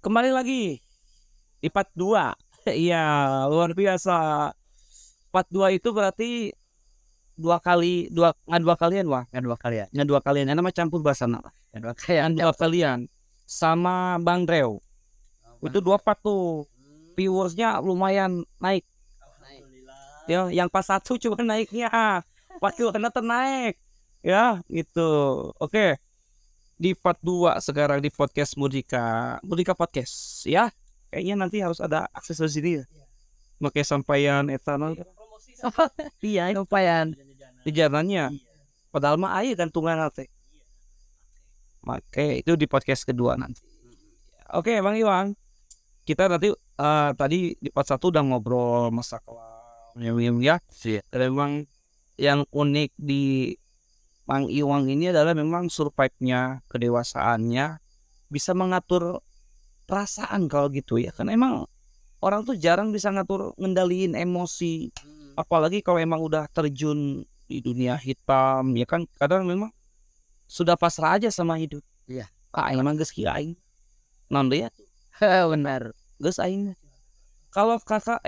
Kembali lagi di part 2. Iya, luar biasa. Part 2 itu berarti 2 kali, nggak 2 kalian, wah. Nggak 2 kalian, ini nama campur bahasana lah. Nggak 2 kalian. Sama Bang Drew. Itu 2 part tuh. Viewersnya lumayan naik. Ya, yang pas 1 cuma naiknya. Part 2 kena ternaik. Ya, gitu. Oke. Di part 2 sekarang di podcast Mudika Podcast ya. Kayaknya nanti harus ada akses di sini ya. Pakai sampaian etanol. Iya, sampaian di jalannya. Padahal mah ayo gantungan teh. Oke, itu di podcast kedua nanti. Oke, Bang Iwan. Kita nanti tadi di part 1 udah ngobrol masalah ya. Dan memang yang unik di Bang Iwang ini adalah memang survive-nya, kedewasaannya bisa mengatur perasaan kalau gitu ya. Karena emang orang tuh jarang bisa ngendaliin emosi. Apalagi kalau emang udah terjun di dunia hitam ya kan, kadang memang sudah pasrah aja sama hidup. Iya. Kak emang geus kieu aing. Naon deui atuh? Benar. Geus aing. Kalau kakak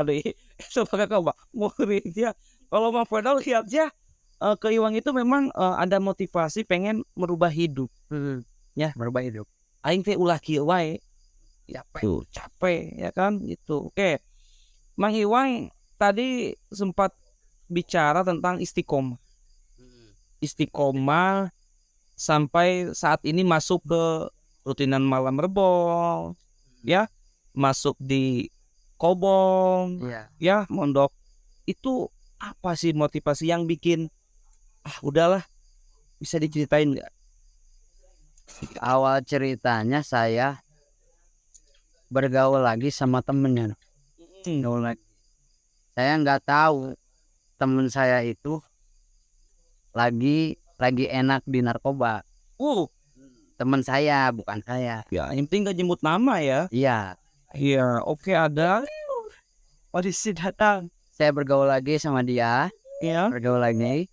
deh. Coba kakak Mbak, muridnya. Kalau Mang Fadal lihatnya ke Iwang itu memang ada motivasi pengen merubah hidup. Ya, Merubah hidup. aing teh ulah kieu wae. Capek ya kan gitu. Oke. Mang Iwang tadi sempat bicara tentang istiqomah. Istiqomah sampai saat ini masuk ke rutinan malam rebol, ya, masuk di kobong, Iya. ya, mondok. Itu apa sih motivasi yang bikin udahlah, bisa diceritain nggak? Awal ceritanya saya bergaul lagi sama temennya. Gaul lagi. Saya nggak tahu temen saya itu lagi enak di narkoba. Temen saya, bukan saya. Ya, yang penting gak nyebut nama ya. Iya. Iya, oke ada. Polisi datang. Saya bergaul lagi sama dia. Ya. Bergaul lagi.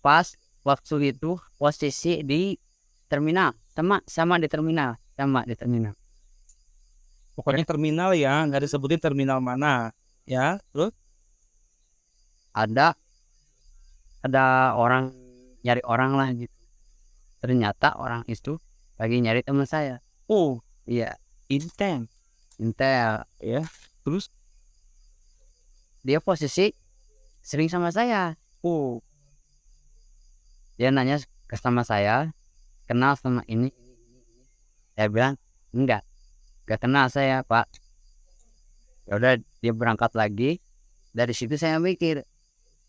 Pas waktu itu posisi di terminal. Sama di terminal. Pokoknya terminal ya, nggak disebutin terminal mana. Ya, terus? Ada orang nyari orang lah gitu. Ternyata orang itu lagi nyari teman saya. Iya, Intel. ya. Terus? Dia posisi sering sama saya. Dia nanya ke sama saya, kenal sama ini. Saya bilang enggak kenal saya, Pak. Ya udah, dia berangkat lagi. Dari situ saya mikir,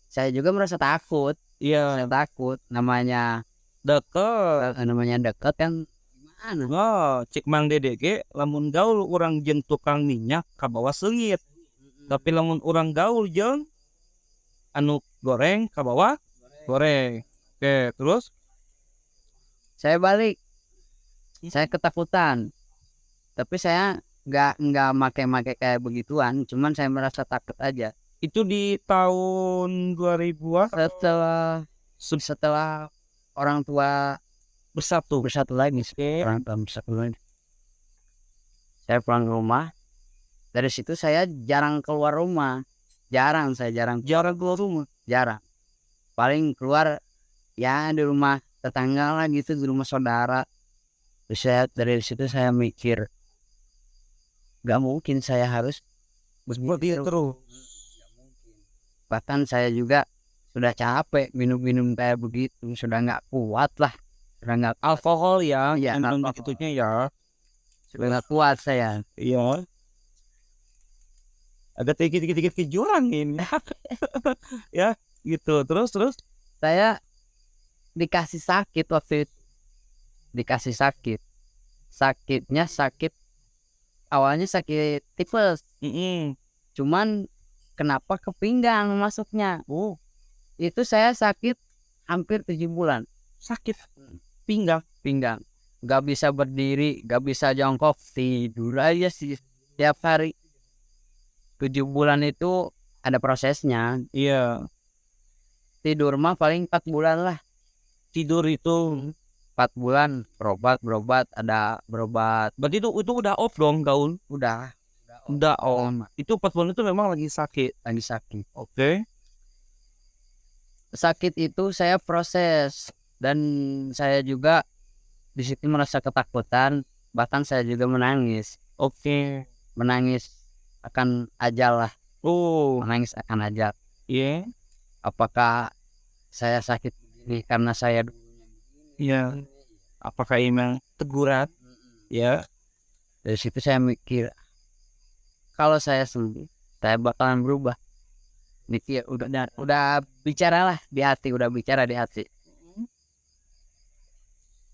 saya juga merasa takut. Iya. Saya takut, namanya Deket. kan gimana? Cik Mang Dede ge lamun gaul urang jeung tukang minyak ka bawah seungit. Tapi lamun urang gaul jeung anu goreng ka bawah goreng. Oke, terus? Saya balik. Saya ketakutan. Tapi saya nggak make kayak begituan, cuman saya merasa takut aja. Itu di tahun 2000-an setelah orang tua bersatu lagi. Orang tua bersatu lagi. Saya pulang ke rumah. Dari situ saya jarang keluar rumah. Jarang keluar rumah. Paling keluar ya di rumah tetangga lah gitu, di rumah saudara. Terus dari situ saya mikir, gak mungkin saya harus seperti terus. Bahkan saya juga sudah capek minum kayak begitu, sudah nggak kuat lah, sudah nggak alkohol ya, ya, itunya ya, sudah nggak kuat saya. Iya. Agak dikit jurang ini. Ya, gitu. Terus saya dikasih sakit waktu itu. Sakitnya awalnya sakit tipes. Cuman kenapa ke pinggang masuknya? Itu saya sakit hampir 7 bulan. Sakit pinggang. Gak bisa berdiri, gak bisa jongkok, tidur aja sih tiap hari. 7 bulan itu ada prosesnya. Iya. Tidur mah paling 4 bulan lah. Tidur itu 4 bulan berobat ada berobat Berarti itu udah off dong gaul. udah Udah off. lama Itu 4 bulan itu memang lagi sakit. lagi sakit. Oke. Sakit itu saya proses dan saya juga di situ merasa ketakutan, bahkan saya juga menangis Oke. akan ajal lah, Oh, menangis akan ajal. iya. Apakah saya sakit ini karena saya dulunya Iya. Apakah emang teguran? Ya. dari situ saya mikir kalau saya sembuh saya bakalan berubah. Mikir udah bicara lah di hati, udah bicara di hati.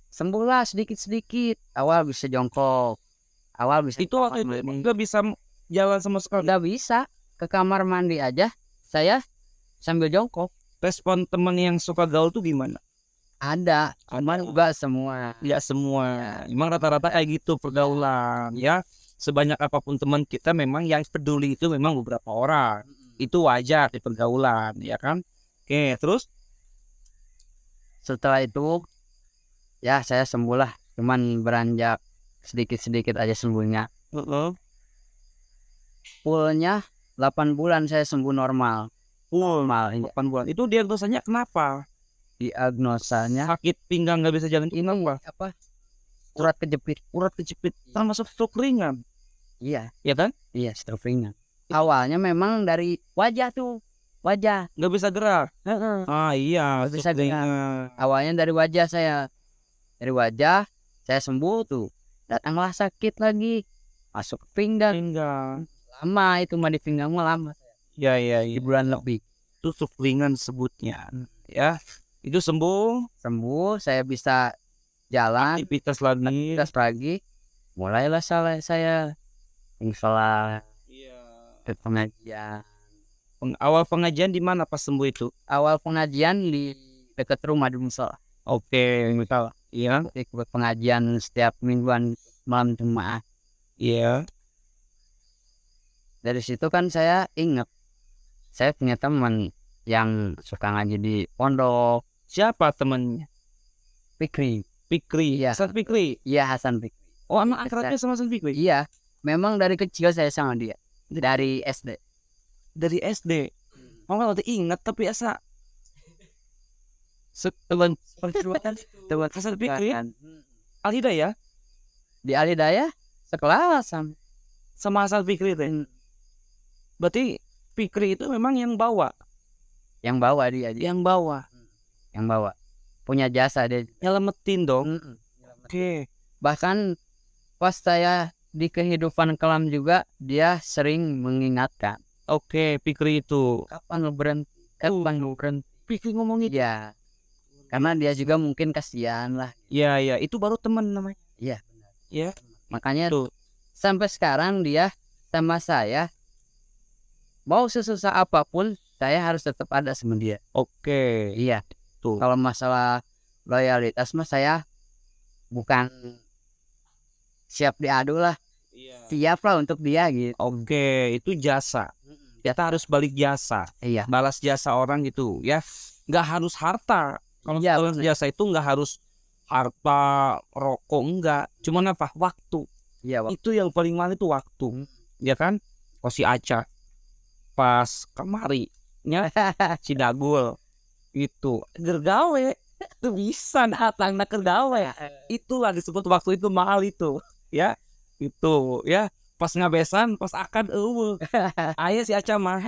Sembuhlah sedikit-sedikit. Awal bisa jongkok, awal bisa Itu waktu itu nggak bisa jalan sama sekali. nggak bisa ke kamar mandi aja saya sambil jongkok. Respon temen yang suka gaul tuh gimana? Ada, cuman enggak semua. Ya semua. Emang rata-rata kayak gitu pergaulan ya. Sebanyak apapun teman kita memang yang peduli itu memang beberapa orang. Itu wajar di pergaulan, ya kan? Oke, terus? Setelah itu ya saya sembuh lah, cuman beranjak sedikit-sedikit aja sembuhnya. Fullnya 8 bulan saya sembuh normal. Normal. 8 bulan. Itu diagnosanya kenapa? Diagnosanya Sakit pinggang nggak bisa jalan ini kenapa? apa? Urat kejepit. Urat kejepit, termasuk stroke ringan, Iya, ya kan? iya stroke ringan. Awalnya memang dari wajah tuh, wajah. Nggak bisa gerak. Heeh. Ah iya, Nggak bisa stroke ringan. Awalnya dari wajah saya. Dari wajah saya sembuh tuh. Datanglah sakit lagi. Masuk ke pinggang. Pinggang. Lama itu mah di pinggang mah lama. Ya ya, Di bulan lebih. itu stroke ringan sebutnya. Ya, itu sembuh. Sembuh, saya bisa jalan, Aktivitas lagi. aktivitas pagi. Mulailah saya sholat, ke pengajian. Awal pengajian di mana pas sembuh itu? Awal pengajian di dekat rumah di musola. Oke, misal. Iya, Ikut pengajian setiap mingguan malam Jumat. iya. Dari situ kan saya ingat saya punya teman yang suka ngaji di pondok, Siapa temennya? Fikri. Fikri. Iya. Hasan Fikri. Iya, Hasan Fikri. Oh, anak akrabnya sama Hasan Fikri. Iya, memang dari kecil saya sama dia. Dari SD. Dari SD. Oh, nggak ingat tapi asa setelan perjuangan teman Hasan Fikri. Al Hidayah Di Alidaya sekelas sama Hasan Fikri teh. Berarti Fikri itu memang yang bawa, yang bawa dia, yang bawa, yang bawa. Punya jasa dia. nyelamatin dong. Oke. Bahkan pas saya di kehidupan kelam juga dia sering mengingatkan. Oke, Fikri itu. Kapan lo berhenti? Kapan lo berhenti? Fikri ngomongin. Ya, karena dia juga mungkin kasihan lah. Ya, ya, itu baru teman namanya. Iya. Ya. Makanya Tuh. sampai sekarang dia sama saya mau sesusah apapun saya harus tetap ada sama dia. Oke. Iya. Tuh. Kalau masalah loyalitas mah saya bukan siap diadu lah. Siap lah untuk dia gitu. Oke, itu jasa. Kita harus balik jasa. Iya. Balas jasa orang gitu, ya. Nggak harus harta. Kalau Iya, balas jasa itu nggak harus harta, rokok, enggak. Cuman apa? Waktu. Iya, Itu yang paling mahal itu waktu. Ya kan? Oh si Aca pas kemari nya si Dagul itu gergawe itu bisa datang nak gergawe. Itulah disebut waktu itu mahal itu. Ya. Itu ya. Pas ngabesan, pas akan aya si Aca mah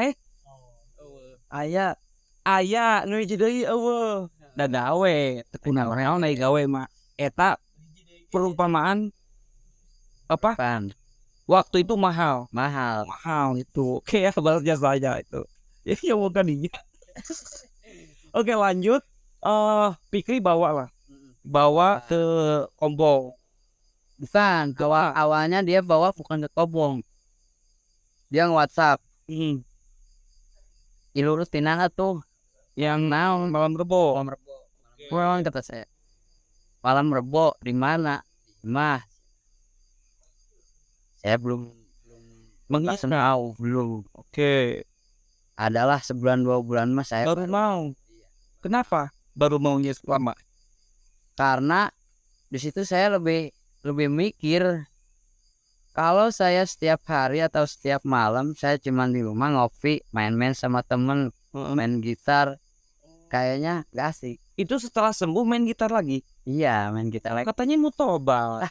aya nu hiji deui dadawe tekuna real naik gawe mah eta perumpamaan apa waktu itu mahal itu kayak balas jasa aja itu ya bukan dia. Oke, lanjut. Fikri bawa ke Kombong. bukan awalnya dia bawa bukan ke Kobong, dia nge-WhatsApp ilurus tinana tuh Yang malam Rebo. pulang kata saya. Malam Rebo di mana? Mah saya belum tahu belum. Oke. Adalah sebulan 2 bulan mas saya Baru mau. Kenapa? Baru maunya lama. karena di situ saya lebih lebih mikir, kalau saya setiap hari atau setiap malam saya cuman di rumah ngopi, main-main sama temen, main gitar, kayaknya gak asik. Itu setelah sembuh main gitar lagi? Iya, main gitar lagi. Katanya mau tobat.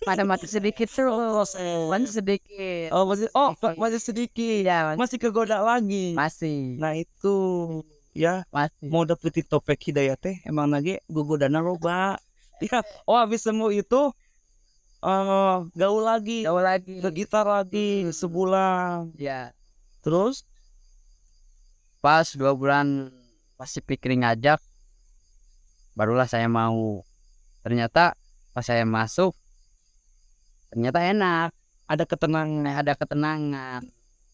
Pada mati sedikit terus, masih sedikit. Oh masih sedikit. Iya, Masih kegoda lagi. masih, Nah itu ya masih. mau dapetin topik hidayah teh emang lagi gugodana loba. Ya, oh habis sembuh itu gaul lagi, Jauh lagi. ke gitar lagi sebulan. Ya, Terus pas 2 bulan masih pikir ngajak, barulah saya mau. Ternyata pas saya masuk, ternyata enak, ada ketenangan, ada ketenangan,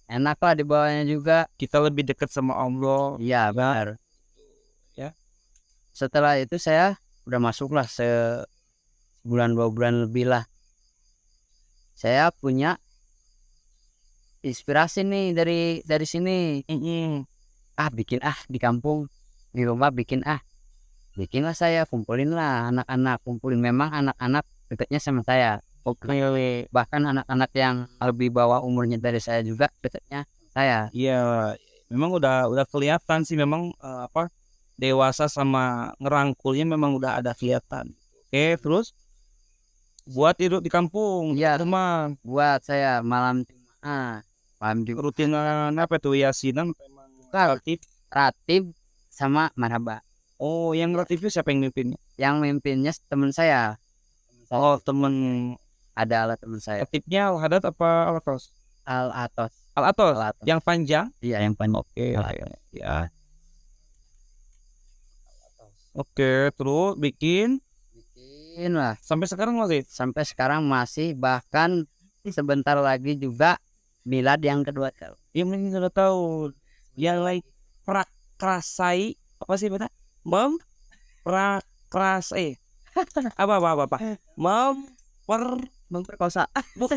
enak lah di bawahnya juga. kita lebih dekat sama Allah. Iya benar. Ya. Setelah itu saya udah masuklah sebulan 2 bulan lebih lah. Saya punya inspirasi nih dari sini. Bikin di kampung, di rumah bikinlah saya, kumpulin lah anak-anak, memang anak-anak dekatnya sama saya. Oke. Bahkan anak-anak yang lebih bawah umurnya dari saya juga dekatnya saya. Iya, memang udah kelihatan sih memang dewasa sama ngerangkulnya memang udah ada kelihatan. Oke, terus buat hidup di kampung, Iya. rumah Buat saya malam juga rutinan apa tuh, yasinan relatif. ratib sama marhaba. Oh, yang relatifnya siapa yang mimpinnya? Yang mimpinnya teman saya. Oh, temen. Adalah teman saya, Relatifnya al-hadat apa al-atos? Al-Atos. Al-atos, Al-Atos. yang panjang. Iya, yang panjang. Oke, ya. Oke, terus bikin Lah sampai sekarang masih. sampai sekarang masih, bahkan sebentar lagi juga milad yang kedua tahun. Yang ini udah tahu. Yang lain prakrasai apa sih betul? Prakrasai apa Memperkosa. bukan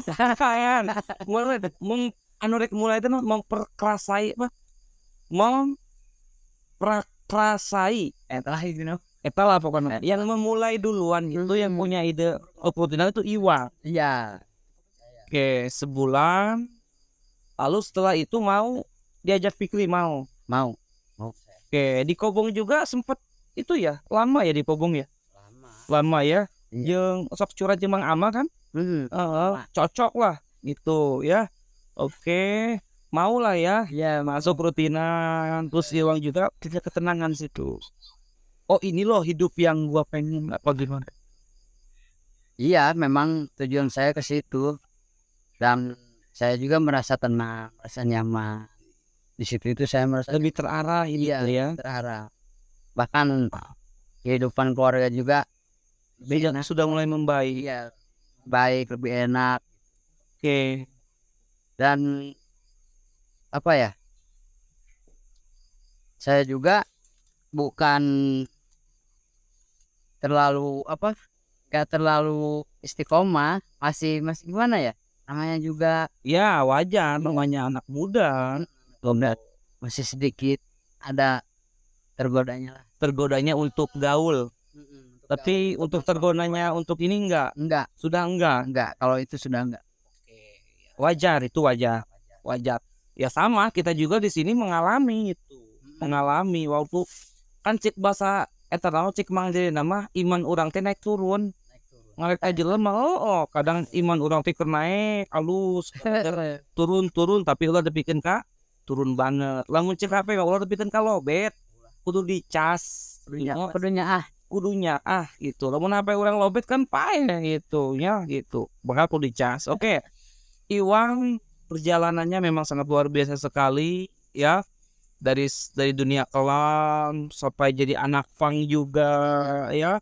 mulai itu memperkrasai apa memperkrasai Entah itu eta lah pokoknya yang memulai duluan itu yang punya ide opportunity itu Iwa. Iya. Oke, sebulan lalu setelah itu mau diajak Fikri mau. Oke, di Kobong juga sempet itu ya, lama ya di Kobong ya. Lama ya. Jeung sok curhat jeung Mang Ama kan? Cocok lah gitu ya. Oke, mau lah ya. Iya, Masuk rutinan terus Iwang juga kita ketenangan situ. Oh, ini loh hidup yang gua pengen apa gimana? iya, memang tujuan saya ke situ, dan saya juga merasa tenang, merasa nyaman. Di situ itu saya merasa Lebih terarah ini iya, ya. terarah. Bahkan kehidupan keluarga juga Beda sudah mulai membaik. iya, baik, lebih enak. Oke. Dan apa ya, saya juga bukan terlalu gak terlalu istiqomah, masih gimana ya, namanya juga Ya, wajar namanya anak muda. masih sedikit ada tergodanya lah. Tergodanya untuk gaul. Tapi untuk tergodanya untuk ini enggak. Sudah enggak. Kalau itu sudah enggak. Wajar, itu wajar. Ya sama, kita juga di sini mengalami itu. Mengalami walaupun kan cik bahasa eta naon cik manggil nama iman urang teh naik turun. Ngalek aja lemah. Kadang iman urang teh keur naik alus. Turun tapi ulah dipikeun ka turun banget. Lamun cek HP ulah dipikeun ka lobet. Kudu dicas. Kudunya gitu. Lamun HP urang lobet kan pae gitu ya gitu. Bakal kudu dicas. Oke. Iwang perjalanannya memang sangat luar biasa sekali ya. Dari dunia kelam sampai jadi anak fang juga ya.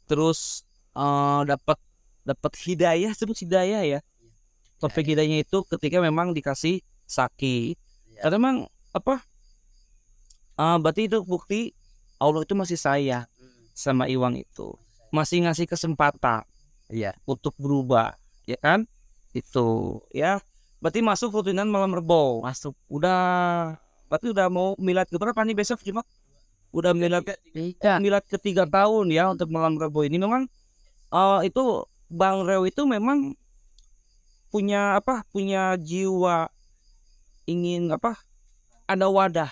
Terus dapat hidayah, sebut hidayah ya. Topik hidayahnya itu ketika memang dikasih sakit. Karena memang berarti itu bukti Allah itu masih sayang sama Iwang itu. Masih ngasih kesempatan untuk berubah, ya kan? Itu ya. Berarti masuk rutinan malam Rebo. Masuk. Berarti udah mau milad ke berapa nih besok cuma? Udah milad ke 3 tahun ya untuk malam Rebo ini. Memang itu Bang Reo itu memang punya jiwa ingin ada wadah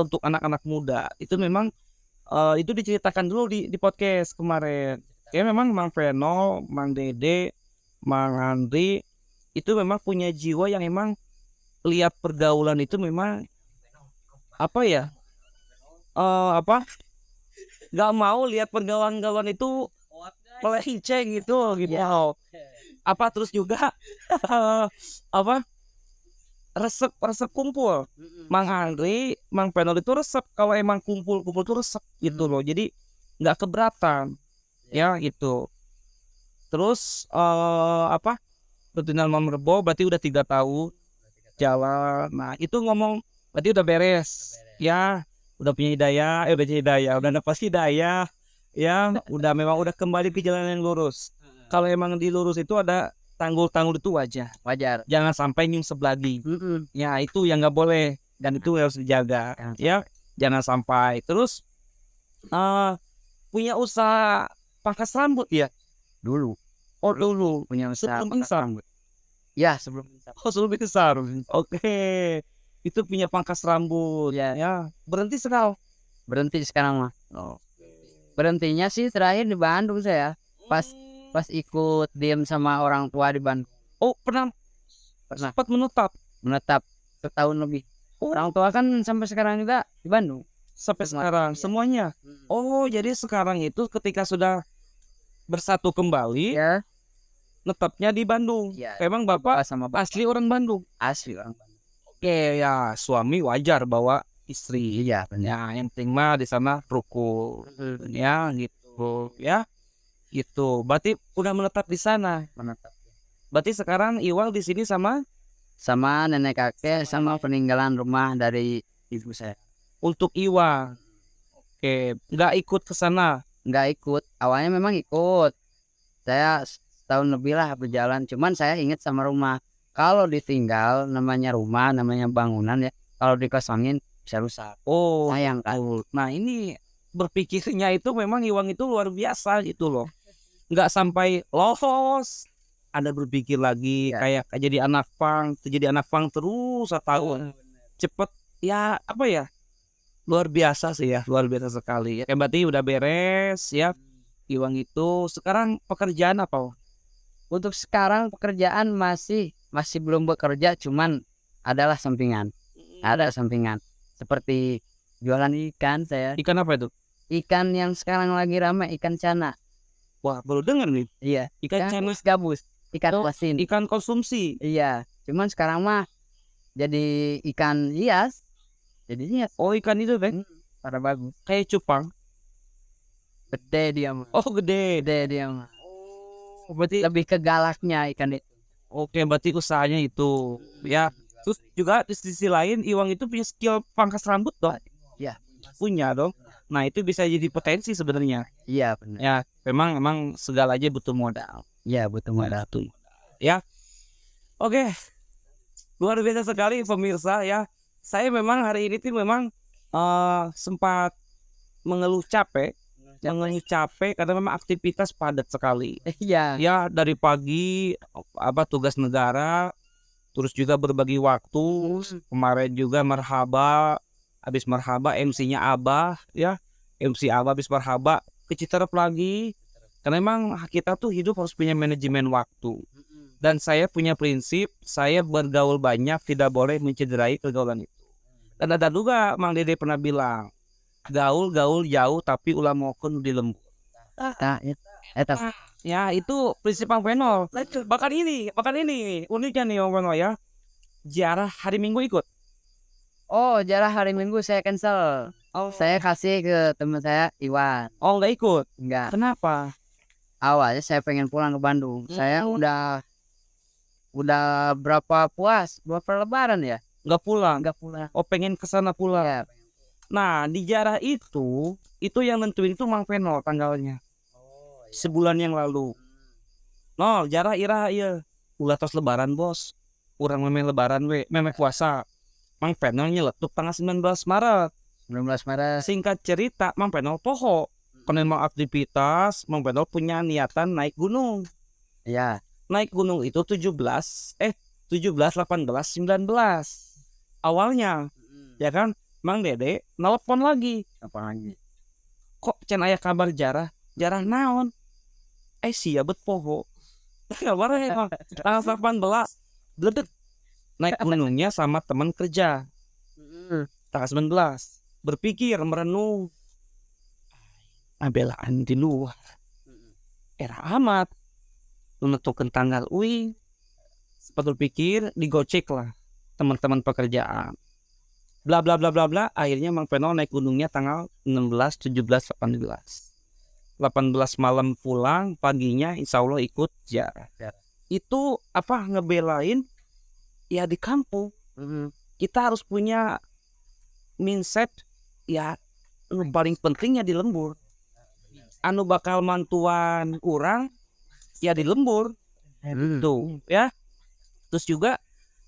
untuk anak-anak muda. Itu memang itu diceritakan dulu di podcast kemarin. Kayak memang Mang Veno, Mang Dede, Mang Andri itu memang punya jiwa yang emang lihat pergaulan itu memang nggak mau lihat pergaulan itu melenceng gitu. Terus juga resep kumpul. Mang Andri, Mang Penol itu resep kalau emang kumpul tuh resep gitu loh. Jadi nggak keberatan ya gitu. Terus Betulan Mam Rebo berarti udah 3 tahun jalan. Nah itu ngomong berarti udah beres ya, udah punya hidayah, udah dapat hidayah ya, udah kembali ke jalan yang lurus. Kalau emang di lurus itu ada tanggul itu wajar. Jangan sampai nyungsep lagi. Ya itu yang nggak boleh dan itu harus dijaga ya. Jangan sampai. Terus punya usaha pangkas rambut ya Dulu punya usaha sebelum insaf. ya sebelum insaf. Sebelum insaf. Oke. Itu punya pangkas rambut ya. Berhenti sekarang Mah. Berhentinya sih terakhir di Bandung saya. Pas ikut diem sama orang tua di Bandung. Pernah sempat menetap setahun lebih. Orang tua kan sampai sekarang juga di Bandung. Sampai sekarang semuanya. Jadi sekarang itu ketika sudah bersatu kembali ya, netapnya di Bandung. Emang Bapak asli orang Bandung? Asli orang Bandung. Oke ya, suami wajar bawa istri. Iya benar. Ya, yang penting mah di sana rukun. Ya gitu ya. Gitu. Berarti udah menetap di sana. Berarti sekarang Iwal di sini sama nenek kakek sama peninggalan rumah dari ibu saya. Untuk Iwal. Oke, nggak ikut ke sana? Nggak ikut. Awalnya memang ikut. Saya setahun lebih lah berjalan. Cuman saya ingat sama rumah. Kalau ditinggal namanya rumah, namanya bangunan ya. Kalau dikosongin bisa rusak. Sayang kan. Nah ini berpikirnya itu memang Iwang itu luar biasa gitu loh. Nggak sampai lolos. Ada berpikir lagi kayak jadi anak pang terus tahun. Cepet ya luar biasa sih ya, luar biasa sekali ya. Berarti udah beres ya Iwang itu. Sekarang pekerjaan apa? Untuk sekarang pekerjaan masih belum bekerja, cuman adalah sampingan. Ada sampingan seperti jualan ikan saya. Ikan apa itu? Ikan yang sekarang lagi ramai, ikan cana. Wah, baru dengar nih. Iya, ikan cana gabus, ikan asin. Ikan konsumsi. Iya, cuman sekarang mah jadi ikan hias. Jadinya ikan itu pada bagus. Kayak cupang. Gede dia mah. Gede dia mah. Berarti lebih ke galaknya ikan itu. Oke, berarti usahanya itu ya. Terus juga di sisi lain Iwang itu punya skill pangkas rambut dong. Iya, punya dong. Nah, itu bisa jadi potensi sebenarnya. Iya, benar. Ya, memang segala aja butuh modal. Iya, butuh modal tuh. Ya. Oke. Luar biasa sekali pemirsa ya. Saya memang hari ini tuh memang sempat mengeluh capek karena memang aktivitas padat sekali. Iya. Ya, dari pagi tugas negara, terus juga berbagi waktu. Kemarin juga habis marhaba MC-nya Abah ya. MC Abah habis marhaba ke Citerep lagi. Karena memang kita tuh hidup harus punya manajemen waktu. Dan saya punya prinsip, saya bergaul banyak tidak boleh mencederai pergaulan itu. Dan ada juga Mang Dede pernah bilang, gaul jauh tapi ulah mokon di lembur. Ya itu prinsip Mang Veno. Bahkan ini uniknya nih Mang Veno ya. Ziarah hari Minggu ikut. Ziarah hari Minggu saya cancel. Saya kasih ke teman saya Iwan. Nggak ikut? Enggak. Kenapa? Awalnya saya pengen pulang ke Bandung. Saya udah berapa lebaran ya? Nggak pulang. Pengen kesana pulang. Ya. Nah di Ziarah itu yang nentuin itu Mang Veno tanggalnya. Sebulan yang lalu. Ziarah ira iya. Ulah tos lebaran bos. Urang memang lebaran memang puasa. Mang Veno nyeletuk tanggal 19 Maret. Singkat cerita Mang Veno poho. Karena memang aktivitas Mang Benol punya niatan naik gunung. Iya. Naik gunung itu 17, 18, 19. Awalnya, ya kan, Mang Dede nelpon lagi. Apa lagi? Kok can aya kabar jarah? Jarah naon? Sia bet poho. Kabar emang tanggal 18. Bledek. Naik gunungnya sama teman kerja. Tanggal 19. Berpikir, merenung. Belaan di luar. Era amat. Menentukan tanggal uing. Sempat berpikir, digocek lah teman-teman pekerjaan. Bla bla bla bla bla. Akhirnya Mang Benol naik gunungnya tanggal 16, 17, 18. 18 malam pulang, paginya insya Allah ikut jarah. Itu apa ngebelain ya di kampung. Kita harus punya mindset ya paling pentingnya di lembur. Anu bakal mantuan kurang ya di lembur. Tuh ya. Terus juga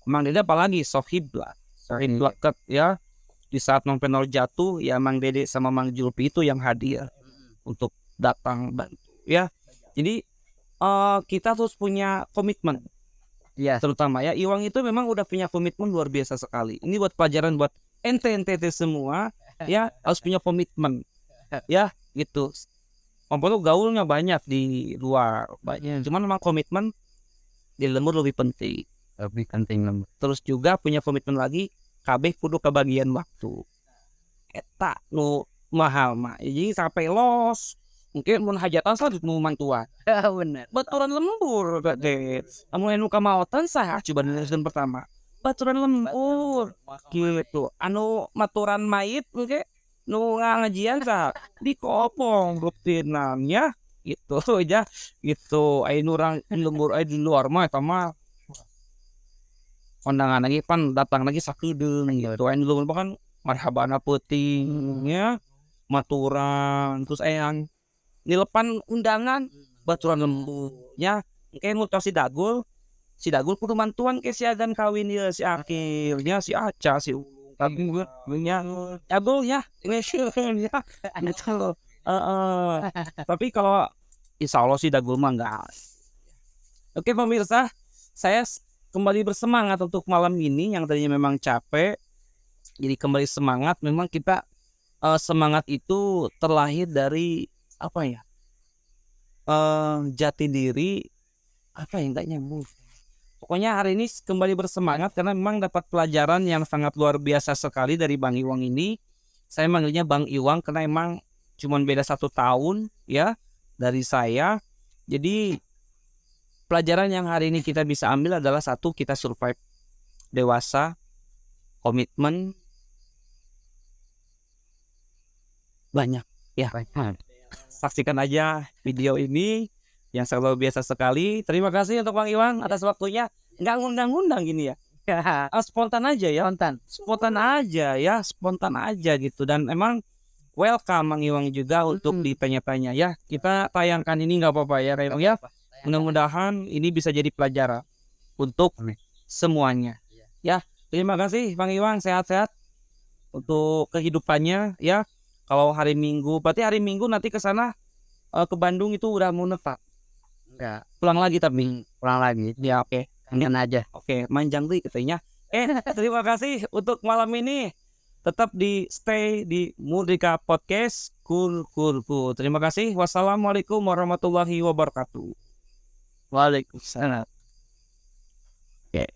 Mang Dede apalagi sohib lah deket ya. Di saat Mang Benol jatuh ya Mang Dede sama Mang Julpi itu yang hadir untuk datang bantu ya. Jadi kita terus punya komitmen. Iya. Terutama ya Iwang itu memang udah punya komitmen luar biasa sekali. Ini buat pelajaran buat ente semua ya, harus punya komitmen ya gitu. Walaupun gaulnya banyak di luar banyak, cuman memang komitmen di lembur lebih penting. Lebih penting lembur. Terus juga punya komitmen lagi, kabeh kudu kebagian waktu. Eta nu mahal mah. Jadi sampai los mungkin mun hajatan sah nu mantuan. Bener. Baturan lembur gede. Amun anu kamaotan sah coba dilihatkeun pertama. Baturan lembur gitu. Anu maturan mayit oke nu ngajian sah di kopong rutinannya gitu aja gitu. Ai nurang lembur ai di luar mah eta mah kondangan lagi pan datang lagi sakedeung gitu. Ai lembur kan marhabana peuting ya maturan terus yang nilepan undangan baturan lembutnya mungkin mau si Dagul kudu mantuan ke si agan kawin dia si akhirnya si Aca si Ulung tapi gue punya Dagul ya ini ya tapi kalau insya Allah si Dagul mah enggak. Oke pemirsa, saya kembali bersemangat untuk malam ini yang tadinya memang capek jadi kembali semangat. Memang kita semangat itu terlahir dari apa ya, jati diri apa ya enggak nyambung. Pokoknya hari ini kembali bersemangat karena memang dapat pelajaran yang sangat luar biasa sekali dari Bang Iwang ini. Saya manggilnya Bang Iwang karena emang cuma beda 1 tahun ya dari saya. Jadi pelajaran yang hari ini kita bisa ambil adalah satu, kita survive dewasa, komitmen banyak ya. Saksikan aja video ini yang sangat luar biasa sekali. Terima kasih untuk Bang Iwang atas waktunya. Nggak ngundang-ngundang gini ya. Spontan aja ya. Spontan aja ya. Spontan aja gitu. Dan emang welcome Bang Iwang juga untuk ditanya-tanya ya. Kita tayangkan ini nggak apa-apa ya Reno ya. Mudah-mudahan ini bisa jadi pelajaran untuk semuanya. Ya, terima kasih Bang Iwang, sehat-sehat untuk kehidupannya ya. Kalau hari Minggu, berarti hari Minggu nanti ke sana ke Bandung itu udah mau netap. Enggak, Pulang lagi tapi. pulang lagi. Ya oke. Kangen aja. Oke, manjang deh katanya. Terima kasih untuk malam ini. Tetap di stay di Murdika Podcast. Cool. Terima kasih. Wassalamualaikum warahmatullahi wabarakatuh. Waalaikumsalam. Oke.